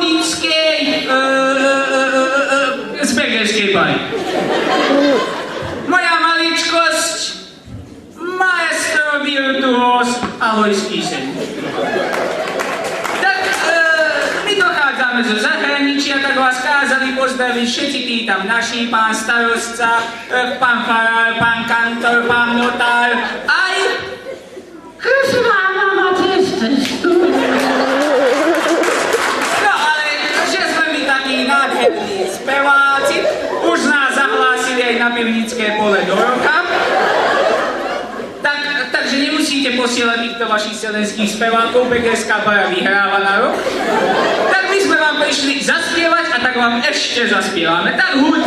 Lonickej z Begerskej bary. Moja maličkosť, maestro virtuos Alois Kyseň. Tak my dochádzame zo zahraničia, tak vás kázali pozdraviť všetci tí tam naši, pán starostca, pán farár, pán kantor, pán notár, aj Krásna mama cestu. No ale, že sme my takí nádherní speváci, už nás zahlásili aj na Pivnické pole do roka, takže nemusíte posielať týchto vašich selenských spevákov, Begerská bara vyhráva na rok. Tak my sme vám prišli zaspievať a tak vám ešte zaspievame. Tak huď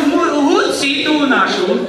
si tú našu.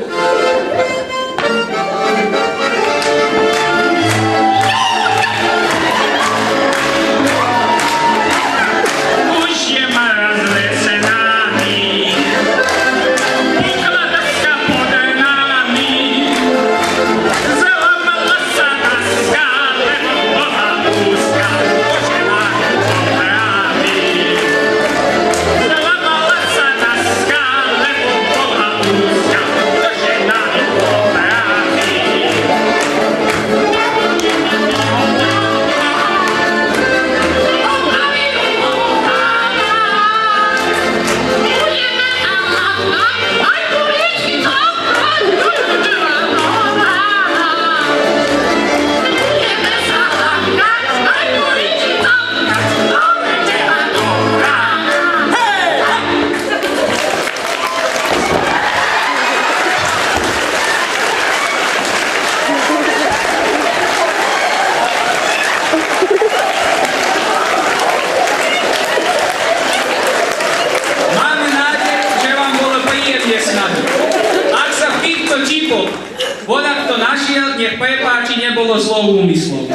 Nech prepáči, nebolo zlou úmyslom.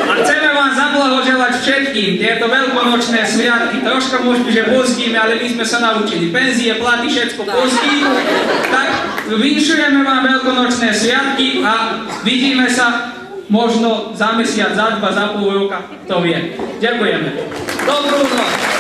A chceme vám zablahoželať všetkým tieto veľkonočné sviatky. Troška možno, že pozdíme, ale my sme sa naučili. Penzie, platy, všetko pozdí. Tak vinšujeme vám veľkonočné sviatky a vidíme sa možno za mesiac, za dva, za pol roka. To vie. Ďakujeme. Dobrú noc.